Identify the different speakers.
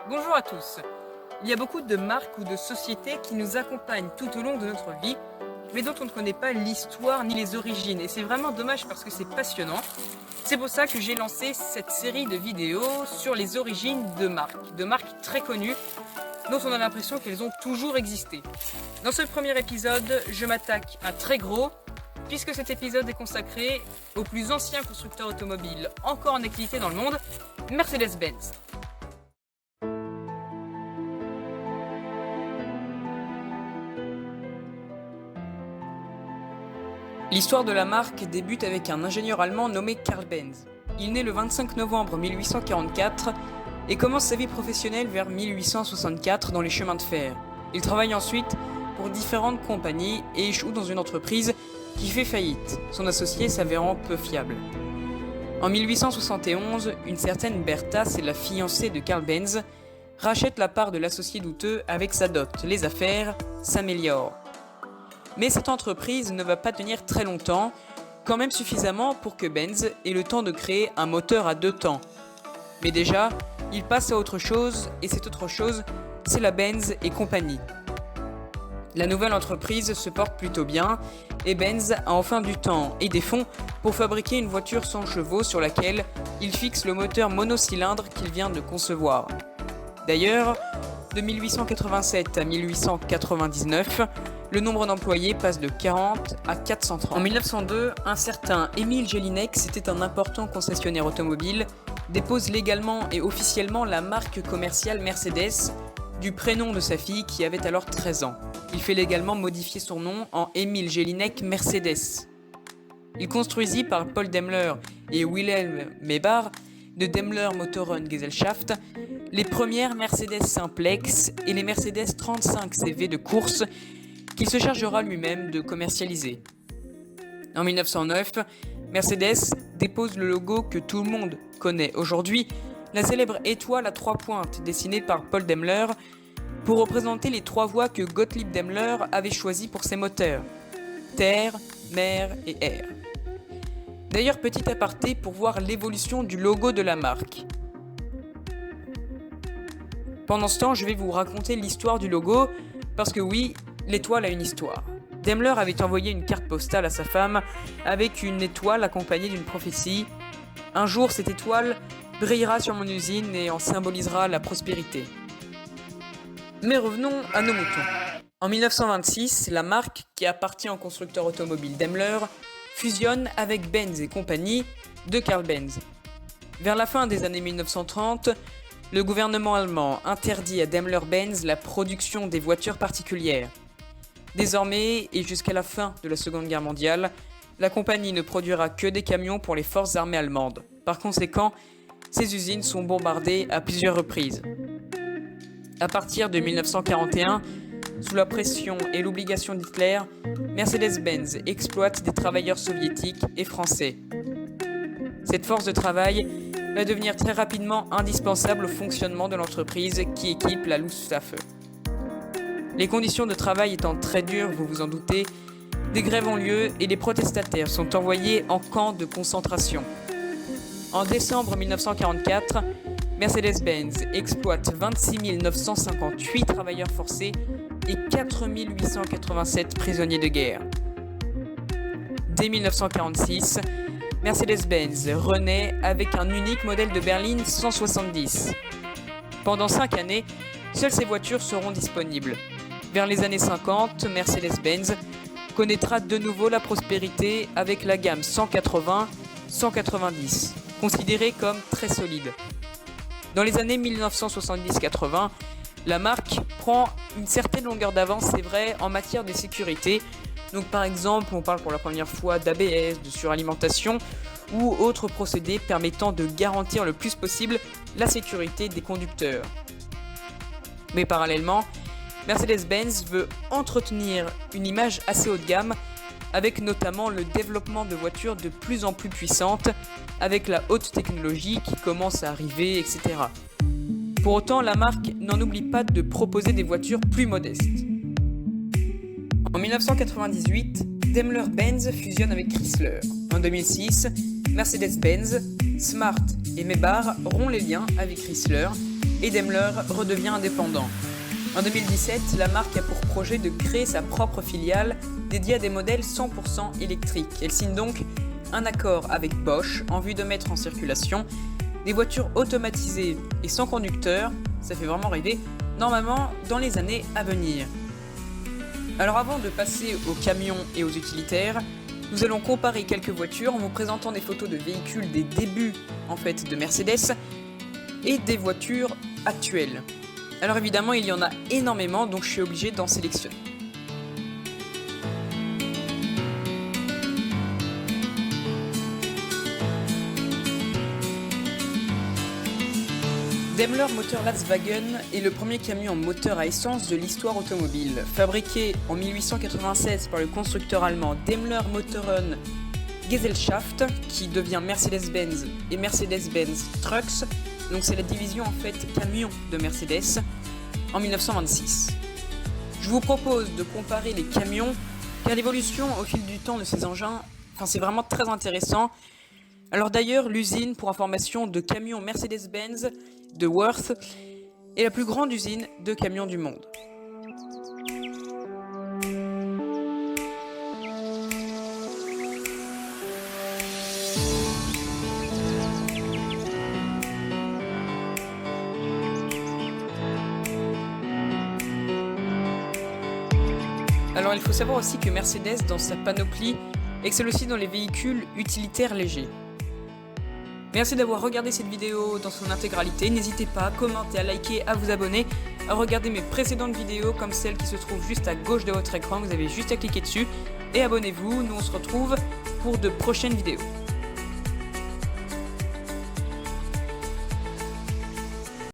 Speaker 1: Bonjour à tous. Il y a beaucoup de marques ou de sociétés qui nous accompagnent tout au long de notre vie, mais dont on ne connaît pas l'histoire ni les origines. Et c'est vraiment dommage parce que c'est passionnant. C'est pour ça que j'ai lancé cette série de vidéos sur les origines de marques très connues, dont on a l'impression qu'elles ont toujours existé. Dans ce premier épisode, je m'attaque à très gros, puisque cet épisode est consacré au plus ancien constructeur automobile encore en activité dans le monde, Mercedes-Benz. L'histoire de la marque débute avec un ingénieur allemand nommé Karl Benz. Il naît le 25 novembre 1844 et commence sa vie professionnelle vers 1864 dans les chemins de fer. Il travaille ensuite pour différentes compagnies et échoue dans une entreprise qui fait faillite, son associé s'avérant peu fiable. En 1871, une certaine Bertha, c'est la fiancée de Karl Benz, rachète la part de l'associé douteux avec sa dot. Les affaires s'améliorent. Mais cette entreprise ne va pas tenir très longtemps, quand même suffisamment pour que Benz ait le temps de créer un moteur à 2 temps. Mais déjà, il passe à autre chose, et cette autre chose, c'est la Benz et compagnie. La nouvelle entreprise se porte plutôt bien, et Benz a enfin du temps et des fonds pour fabriquer une voiture sans chevaux sur laquelle il fixe le moteur monocylindre qu'il vient de concevoir. D'ailleurs, de 1887 à 1899, le nombre d'employés passe de 40 à 430. En 1902, un certain Émile Jelinek, c'était un important concessionnaire automobile, dépose légalement et officiellement la marque commerciale Mercedes du prénom de sa fille qui avait alors 13 ans. Il fait légalement modifier son nom en Émile Jelinek Mercedes. Il construisit par Paul Daimler et Wilhelm Maybach de Daimler Motoren Gesellschaft les premières Mercedes Simplex et les Mercedes 35 CV de course qu'il se chargera lui-même de commercialiser. En 1909, Mercedes dépose le logo que tout le monde connaît aujourd'hui, la célèbre étoile à 3 pointes dessinée par Paul Daimler pour représenter les 3 voies que Gottlieb Daimler avait choisies pour ses moteurs: terre, mer et air. D'ailleurs, petit aparté pour voir l'évolution du logo de la marque. Pendant ce temps, je vais vous raconter l'histoire du logo, parce que oui, l'étoile a une histoire. Daimler avait envoyé une carte postale à sa femme avec une étoile accompagnée d'une prophétie. Un jour, cette étoile brillera sur mon usine et en symbolisera la prospérité. Mais revenons à nos moutons. En 1926, la marque, qui appartient au constructeur automobile Daimler, fusionne avec Benz et compagnie de Karl Benz. Vers la fin des années 1930, le gouvernement allemand interdit à Daimler-Benz la production des voitures particulières. Désormais, et jusqu'à la fin de la Seconde Guerre mondiale, la compagnie ne produira que des camions pour les forces armées allemandes. Par conséquent, ces usines sont bombardées à plusieurs reprises. À partir de 1941, sous la pression et l'obligation d'Hitler, Mercedes-Benz exploite des travailleurs soviétiques et français. Cette force de travail va devenir très rapidement indispensable au fonctionnement de l'entreprise qui équipe la Luftwaffe. Les conditions de travail étant très dures, vous vous en doutez, des grèves ont lieu et les protestataires sont envoyés en camp de concentration. En décembre 1944, Mercedes-Benz exploite 26 958 travailleurs forcés et 4 887 prisonniers de guerre. Dès 1946, Mercedes-Benz renaît avec un unique modèle de berline 170. Pendant 5 années, seules ces voitures seront disponibles. Vers les années 50, Mercedes-Benz connaîtra de nouveau la prospérité avec la gamme 180-190, considérée comme très solide. Dans les années 1970-80, la marque prend une certaine longueur d'avance, c'est vrai, en matière de sécurité. Donc par exemple, on parle pour la première fois d'ABS, de suralimentation ou autres procédés permettant de garantir le plus possible la sécurité des conducteurs. Mais parallèlement, Mercedes-Benz veut entretenir une image assez haut de gamme, avec notamment le développement de voitures de plus en plus puissantes, avec la haute technologie qui commence à arriver, etc. Pour autant, la marque n'en oublie pas de proposer des voitures plus modestes. En 1998, Daimler-Benz fusionne avec Chrysler. En 2006, Mercedes-Benz, Smart et Maybach rompent les liens avec Chrysler et Daimler redevient indépendant. En 2017, la marque a pour projet de créer sa propre filiale dédiée à des modèles 100% électriques. Elle signe donc un accord avec Bosch en vue de mettre en circulation des voitures automatisées et sans conducteur, ça fait vraiment rêver, normalement dans les années à venir. Alors avant de passer aux camions et aux utilitaires, nous allons comparer quelques voitures en vous présentant des photos de véhicules des débuts de Mercedes et des voitures actuelles. Alors évidemment il y en a énormément, donc je suis obligé d'en sélectionner. Daimler Motor Lastwagen est le premier camion moteur à essence de l'histoire automobile. Fabriqué en 1896 par le constructeur allemand Daimler Motoren Gesellschaft, qui devient Mercedes-Benz et Mercedes-Benz Trucks, donc c'est la division camion de Mercedes, en 1926. Je vous propose de comparer les camions, car l'évolution au fil du temps de ces engins, c'est vraiment très intéressant. Alors d'ailleurs, l'usine, pour information, de camions Mercedes-Benz de Worth est la plus grande usine de camions du monde. Alors il faut savoir aussi que Mercedes, dans sa panoplie, excelle aussi dans les véhicules utilitaires légers. Merci d'avoir regardé cette vidéo dans son intégralité. N'hésitez pas à commenter, à liker, à vous abonner, à regarder mes précédentes vidéos comme celle qui se trouve juste à gauche de votre écran. Vous avez juste à cliquer dessus et abonnez-vous. Nous on se retrouve pour de prochaines vidéos.